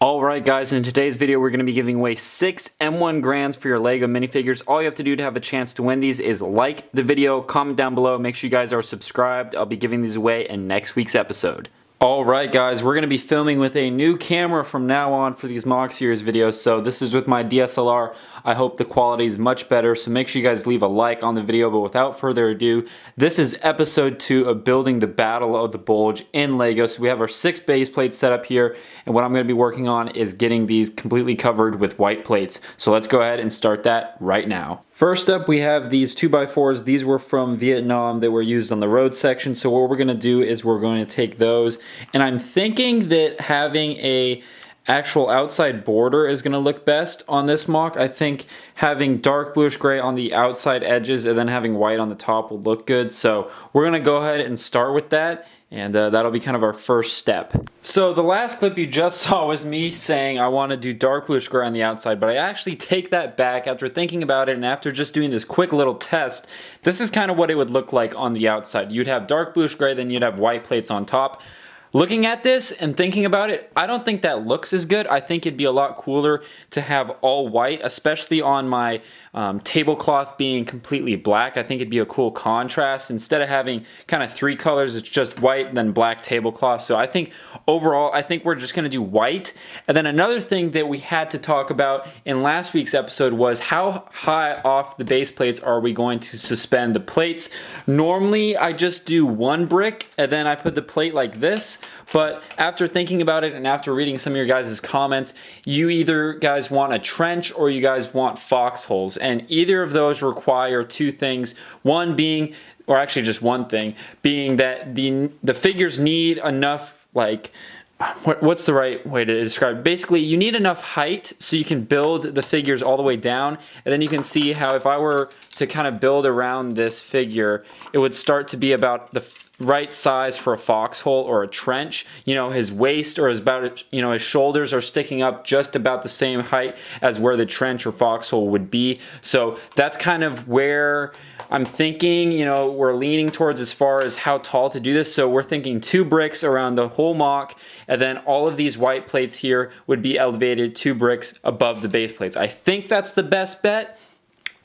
Alright guys, in today's video we're going to be giving away 6 M1 Grands for your LEGO minifigures. All you have to do to have a chance to win these is like the video, comment down below, make sure you guys are subscribed. I'll be giving these away in next week's episode. Alright guys, we're going to be filming with a new camera from now on for these mock series videos. So this is with my DSLR. I hope the quality is much better, so make sure you guys leave a like on the video. But without further ado, this is episode 2 of building the Battle of the Bulge in LEGO. So we have our 6 base plates set up here, and what I'm going to be working on is getting these completely covered with white plates. So let's go ahead and start that right now. First up, we have these 2x4s. These were from Vietnam. They were used on the road section. So what we're going to do is we're going to take those, and I'm thinking that having a actual outside border is going to look best on this mock. I think having dark bluish gray on the outside edges and then having white on the top will look good. So we're going to go ahead and start with that, and that'll be kind of our first step. So the last clip you just saw was me saying I want to do dark bluish gray on the outside, but I actually take that back after thinking about it and after just doing this quick little test. This is kind of what it would look like on the outside. You'd have dark bluish gray, then you'd have white plates on top. Looking at this and thinking about it, I don't think that looks as good. I think it'd be a lot cooler to have all white, especially on my tablecloth being completely black. I think it'd be a cool contrast. Instead of having kind of 3 colors, it's just white and then black tablecloth. So I think overall, I think we're just going to do white. And then another thing that we had to talk about in last week's episode was how high off the base plates are we going to suspend the plates. Normally, I just do 1 brick and then I put the plate like this. But after thinking about it and after reading some of your guys' comments, you either guys want a trench or you guys want foxholes. And either of those require 2 things. One being, or actually just one thing, being that the figures need enough, like, what's the right way to describe it? Basically, you need enough height so you can build the figures all the way down. And then you can see how if I were to kind of build around this figure, it would start to be about the right size for a foxhole or a trench. You know, his waist or his shoulders are sticking up just about the same height as where the trench or foxhole would be. So that's kind of where I'm thinking, you know, we're leaning towards as far as how tall to do this. So we're thinking 2 bricks around the whole mock, and then all of these white plates here would be elevated 2 bricks above the base plates. I think that's the best bet.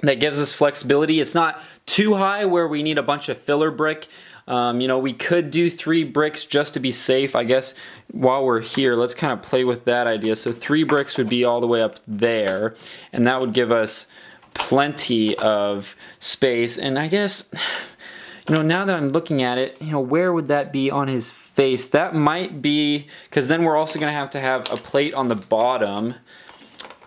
That gives us flexibility. It's not too high where we need a bunch of filler brick. You know, we could do 3 bricks just to be safe. I guess while we're here, let's kind of play with that idea. So 3 bricks would be all the way up there, and that would give us plenty of space. And I guess, you know, now that I'm looking at it, you know, where would that be on his face? That might be, because then we're also going to have a plate on the bottom.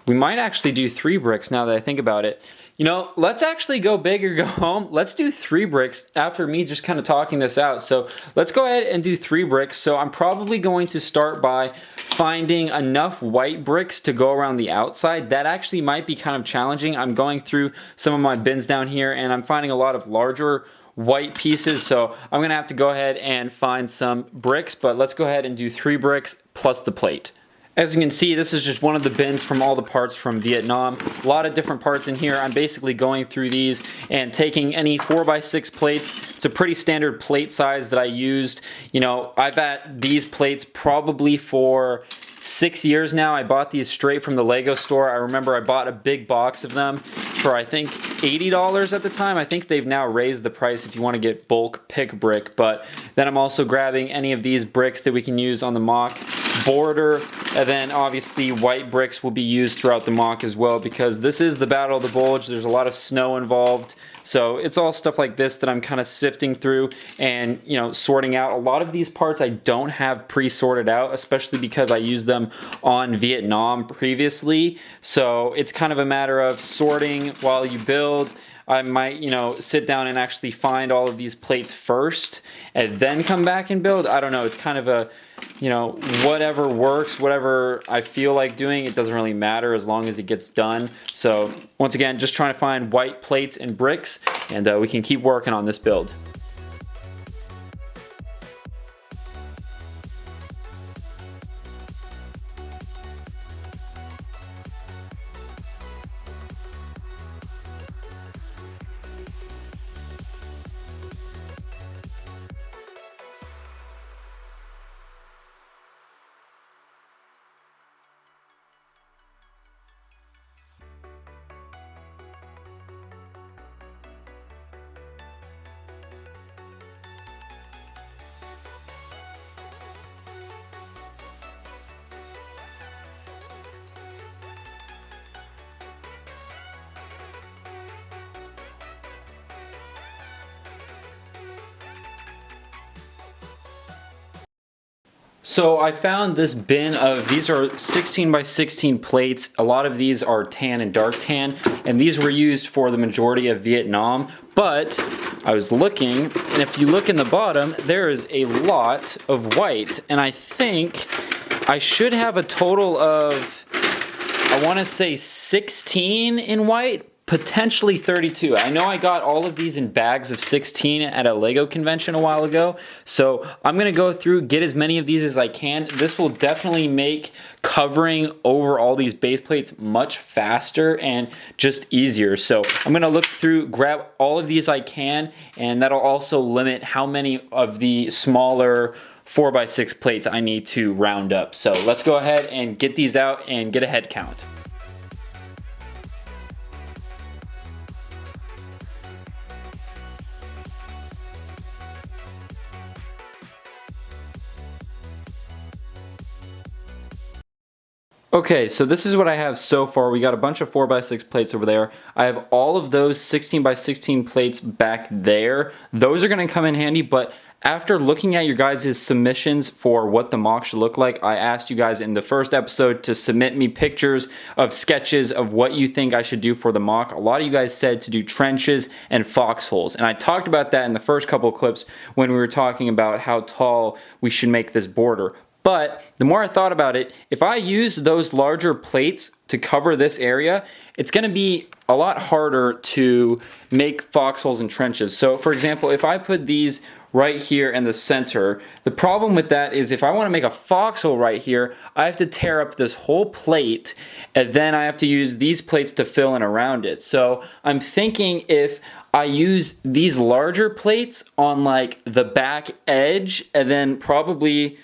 We might actually do 3 bricks now that I think about it. You know, let's actually go big or go home. Let's do 3 bricks after me just kind of talking this out. So let's go ahead and do 3 bricks. So I'm probably going to start by finding enough white bricks to go around the outside. That actually might be kind of challenging. I'm going through some of my bins down here and I'm finding a lot of larger white pieces. So I'm gonna have to go ahead and find some bricks, but let's go ahead and do 3 bricks plus the plate. As you can see, this is just one of the bins from all the parts from Vietnam. A lot of different parts in here. I'm basically going through these and taking any 4x6 plates. It's a pretty standard plate size that I used. You know, I've had these plates probably for 6 years now. I bought these straight from the Lego store. I remember I bought a big box of them for I think $80 at the time. I think they've now raised the price if you want to get bulk pick brick. But then I'm also grabbing any of these bricks that we can use on the mock border, and then obviously white bricks will be used throughout the mock as well, because this is the Battle of the Bulge. There's a lot of snow involved. So it's all stuff like this that I'm kind of sifting through and, you know, sorting out. A lot of these parts I don't have pre-sorted out, especially because I used them on Vietnam previously. So it's kind of a matter of sorting while you build. I might, you know, sit down and actually find all of these plates first and then come back and build. I don't know. It's kind of a, you know, whatever works, whatever I feel like doing, it doesn't really matter as long as it gets done. So once again, just trying to find white plates and bricks, and we can keep working on this build. So I found this bin of, these are 16 by 16 plates. A lot of these are tan and dark tan, and these were used for the majority of Vietnam. But I was looking, and if you look in the bottom, there is a lot of white, and I think I should have a total of, I want to say 16 in white, potentially 32. I know I got all of these in bags of 16 at a Lego convention a while ago, so I'm gonna go through, get as many of these as I can. This will definitely make covering over all these base plates much faster and just easier. So I'm gonna look through, grab all of these I can, and that'll also limit how many of the smaller 4x6 plates I need to round up. So let's go ahead and get these out and get a head count. Okay, so this is what I have so far. We got a bunch of 4x6 plates over there. I have all of those 16 by 16 plates back there. Those are gonna come in handy, but after looking at your guys' submissions for what the mock should look like, I asked you guys in the first episode to submit me pictures of sketches of what you think I should do for the mock. A lot of you guys said to do trenches and foxholes, and I talked about that in the first couple of clips when we were talking about how tall we should make this border. But the more I thought about it, if I use those larger plates to cover this area, it's gonna be a lot harder to make foxholes and trenches. So for example, if I put these right here in the center, the problem with that is if I wanna make a foxhole right here, I have to tear up this whole plate, and then I have to use these plates to fill in around it. So I'm thinking if I use these larger plates on like the back edge, and then probably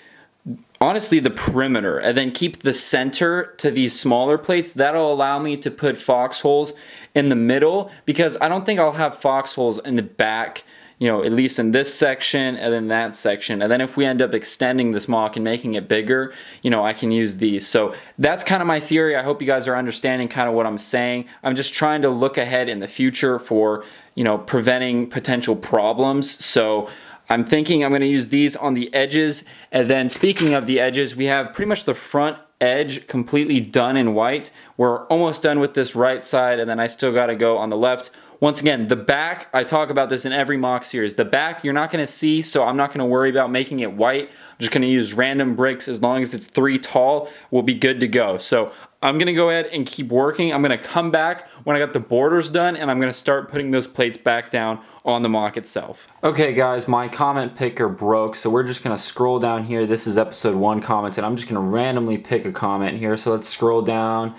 honestly the perimeter, and then keep the center to these smaller plates, that'll allow me to put foxholes in the middle, because I don't think I'll have foxholes in the back, you know, at least in this section and then that section. And then if we end up extending this mock and making it bigger, you know, I can use these. So that's kind of my theory. I hope you guys are understanding kind of what I'm saying. I'm just trying to look ahead in the future for, you know, preventing potential problems. So I'm thinking I'm going to use these on the edges. And then speaking of the edges, we have pretty much the front edge completely done in white. We're almost done with this right side, and then I still got to go on the left. Once again, the back, I talk about this in every mock series. The back you're not going to see, so I'm not going to worry about making it white. I'm just going to use random bricks. As long as it's 3 tall, we'll be good to go. So I'm going to go ahead and keep working. I'm going to come back when I got the borders done, and I'm going to start putting those plates back down on the mock itself. Okay guys, my comment picker broke, so we're just going to scroll down here. This is episode 1 comments, and I'm just going to randomly pick a comment here. So let's scroll down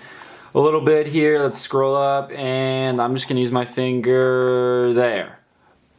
a little bit here. Let's scroll up, and I'm just going to use my finger there.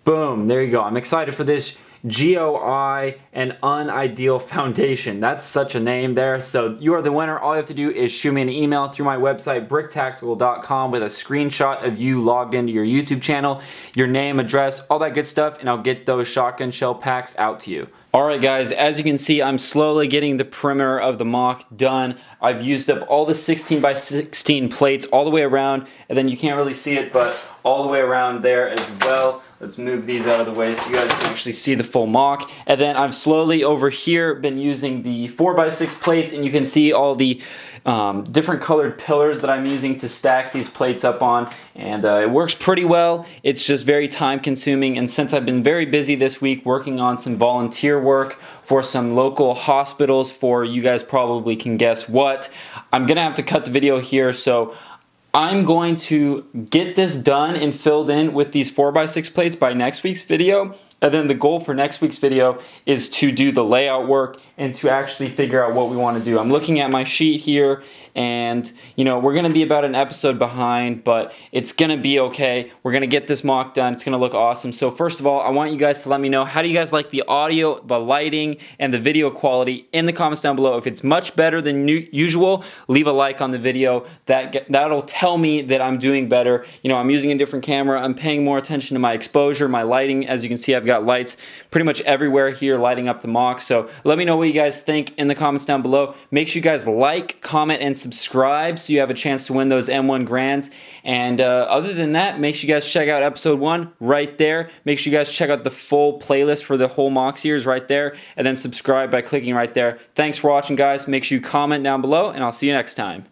Boom, there you go. I'm excited for this GOI and Unideal Foundation. That's such a name there. So you are the winner. All you have to do is shoot me an email through my website, BrickTactical.com, with a screenshot of you logged into your YouTube channel, your name, address, all that good stuff, and I'll get those shotgun shell packs out to you. Alright guys, as you can see, I'm slowly getting the perimeter of the mock done. I've used up all the 16 by 16 plates all the way around, and then you can't really see it, but all the way around there as well. Let's move these out of the way so you guys can actually see the full mock. And then I've slowly over here been using the 4x6 plates, and you can see all the different colored pillars that I'm using to stack these plates up on, and it works pretty well. It's just very time consuming, and since I've been very busy this week working on some volunteer work for some local hospitals for, you guys probably can guess what, I'm gonna have to cut the video here. So I'm going to get this done and filled in with these 4x6 plates by next week's video. And then the goal for next week's video is to do the layout work and to actually figure out what we want to do. I'm looking at my sheet here, and you know, we're going to be about an episode behind, but it's going to be okay. We're going to get this mock done. It's going to look awesome. So first of all, I want you guys to let me know, how do you guys like the audio, the lighting, and the video quality in the comments down below. If it's much better than usual, leave a like on the video. That'll tell me that I'm doing better. You know, I'm using a different camera. I'm paying more attention to my exposure, my lighting. As you can see, I've got lights pretty much everywhere here lighting up the mock. So let me know what you guys think in the comments down below. Make sure you guys like, comment, and subscribe subscribe so you have a chance to win those M1 Grands. And other than that, make sure you guys check out episode 1 right there. Make sure you guys check out the full playlist for the whole MOX years right there, and then subscribe by clicking right there. Thanks for watching, guys. Make sure you comment down below, and I'll see you next time.